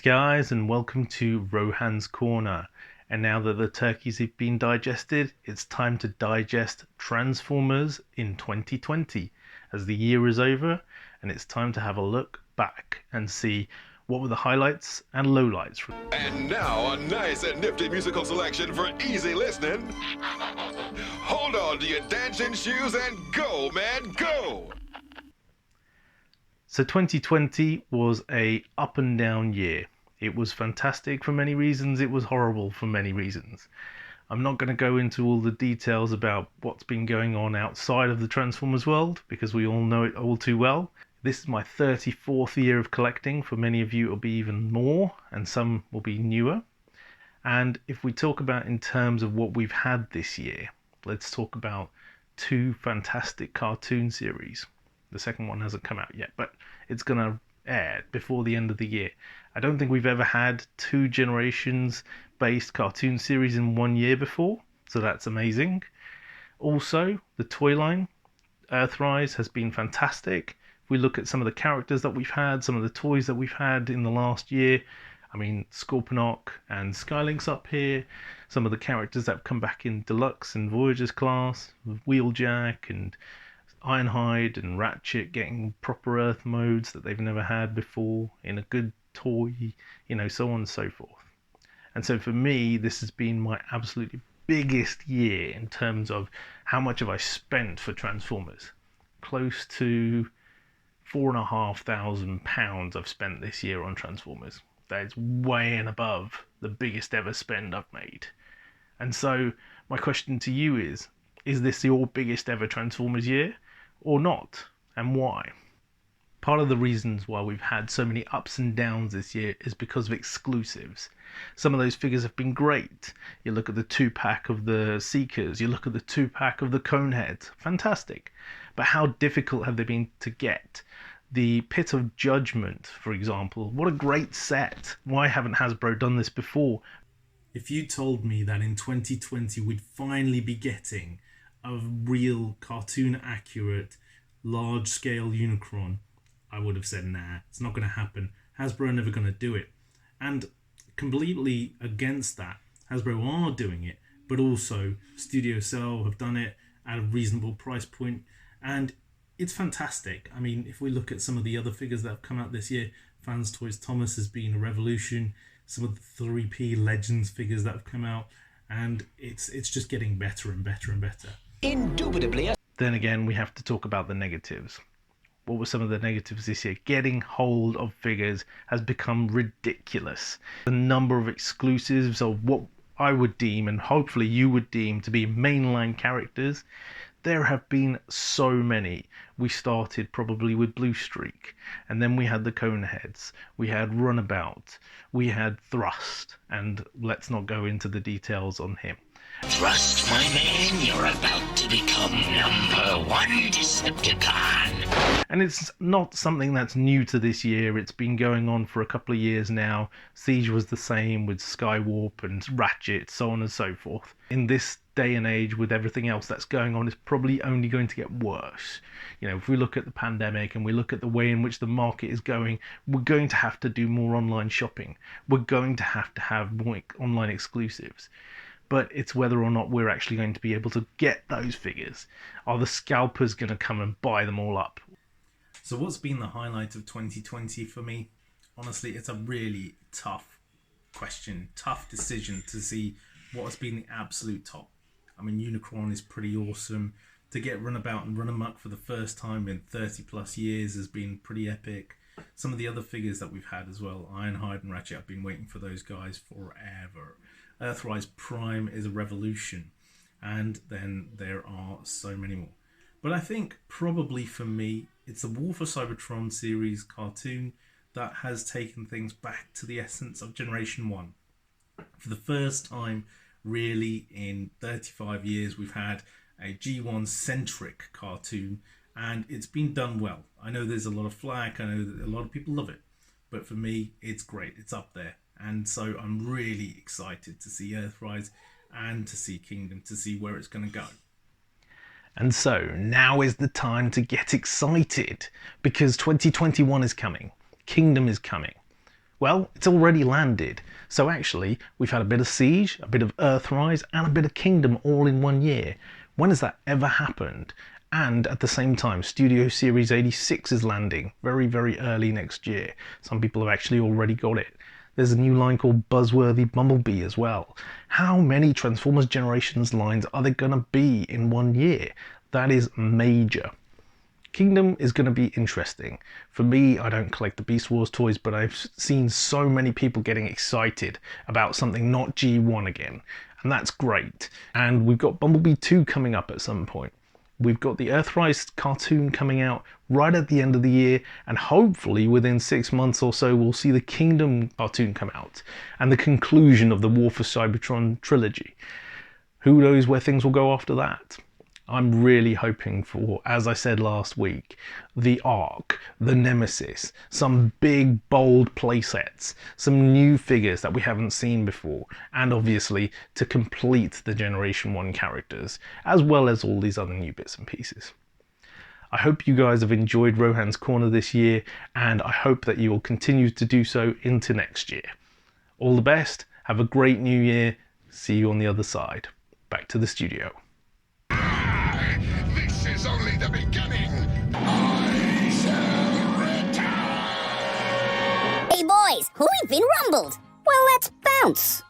guys, and welcome to Rohan's Corner. And now that the turkeys have been digested, it's time to digest Transformers in 2020 as the year is over, and it's time to have a look back and see what were the highlights and lowlights. And now a nice and nifty musical selection for easy listening. Hold on to your dancing shoes and go, man, go! So 2020 was a up and down year. It was fantastic for many reasons, it was horrible for many reasons. I'm not going to go into all the details about what's been going on outside of the Transformers world, because we all know it all too well. This is my 34th year of collecting. For many of you it'll be even more, and some will be newer. And if we talk about in terms of what we've had this year, let's talk about two fantastic cartoon series. The second one hasn't come out yet, but it's going to air before the end of the year. I don't think we've ever had two generations-based cartoon series in 1 year before, so that's amazing. Also, the toy line, Earthrise, has been fantastic. If we look at some of the characters that we've had, some of the toys that we've had in the last year, I mean, Scorponok and Skylink's up here. Some of the characters that have come back in Deluxe and Voyager's class, Wheeljack and Ironhide and Ratchet getting proper Earth modes that they've never had before in a good toy, so on and so forth. And so for me, this has been my absolutely biggest year in terms of how much have I spent for Transformers. Close to £4,500 I've spent this year on Transformers. That is way and above the biggest ever spend I've made. And so my question to you is this your biggest ever Transformers year or not, and why? Part of the reasons why we've had so many ups and downs this year is because of exclusives. Some of those figures have been great. You look at the 2-pack of the Seekers, you look at the 2-pack of the Coneheads, fantastic. But how difficult have they been to get? The Pit of Judgment, for example, what a great set. Why haven't Hasbro done this before? If you told me that in 2020 we'd finally be getting a real cartoon accurate large scale Unicron, I would have said nah, it's not going to happen. Hasbro are never going to do it. And completely against that, Hasbro are doing it, but also Studio Cell have done it at a reasonable price point, and it's fantastic. I mean, if we look at some of the other figures that have come out this year, Fans Toys Thomas has been a revolution. Some of the 3P Legends figures that have come out, and it's just getting better and better and better. Indubitably. Then again, we have to talk about the negatives. What were some of the negatives this year? Getting hold of figures has become ridiculous. The number of exclusives of what I would deem, and hopefully you would deem, to be mainline characters, there have been so many. We started probably with Blue Streak, and then we had the Coneheads, we had Runabout, we had Thrust, and let's not go into the details on him. Thrust, my man, you're about to become #1 Decepticon. And it's not something that's new to this year. It's been going on for a couple of years now. Siege was the same with Skywarp and Ratchet, so on and so forth. In this day and age, with everything else that's going on, it's probably only going to get worse. If we look at the pandemic and we look at the way in which the market is going, we're going to have to do more online shopping. We're going to have more online exclusives. But it's whether or not we're actually going to be able to get those figures. Are the scalpers going to come and buy them all up? So what's been the highlight of 2020 for me? Honestly, it's a really tough question, tough decision to see what has been the absolute top. I mean, Unicron is pretty awesome. To get Runabout and Runamuck for the first time in 30 plus years has been pretty epic. Some of the other figures that we've had as well, Ironhide and Ratchet, I've been waiting for those guys forever. Earthrise Prime is a revolution, and then there are so many more. But I think probably for me, it's the War for Cybertron series cartoon that has taken things back to the essence of Generation 1. For the first time, really, in 35 years, we've had a G1-centric cartoon, and it's been done well. I know there's a lot of flack, I know that a lot of people love it, but for me, it's great, it's up there. And so I'm really excited to see Earthrise and to see Kingdom, to see where it's going to go. And so now is the time to get excited, because 2021 is coming. Kingdom is coming. Well, it's already landed. So actually, we've had a bit of Siege, a bit of Earthrise, and a bit of Kingdom all in 1 year. When has that ever happened? And at the same time, Studio Series 86 is landing very, very early next year. Some people have actually already got it. There's a new line called Buzzworthy Bumblebee as well. How many Transformers Generations lines are there going to be in 1 year? That is major. Kingdom is going to be interesting. For me, I don't collect the Beast Wars toys, but I've seen so many people getting excited about something not G1 again, and that's great. And we've got Bumblebee 2 coming up at some point. We've got the Earthrise cartoon coming out right at the end of the year, and hopefully within 6 months or so we'll see the Kingdom cartoon come out, and the conclusion of the War for Cybertron trilogy. Who knows where things will go after that? I'm really hoping for, as I said last week, the Ark, the Nemesis, some big bold playsets, some new figures that we haven't seen before, and obviously to complete the Generation 1 characters, as well as all these other new bits and pieces. I hope you guys have enjoyed Rohan's Corner this year, and I hope that you will continue to do so into next year. All the best, have a great new year, see you on the other side. Back to the studio. This is only the beginning. Hey boys, who we've been rumbled? Well, let's bounce.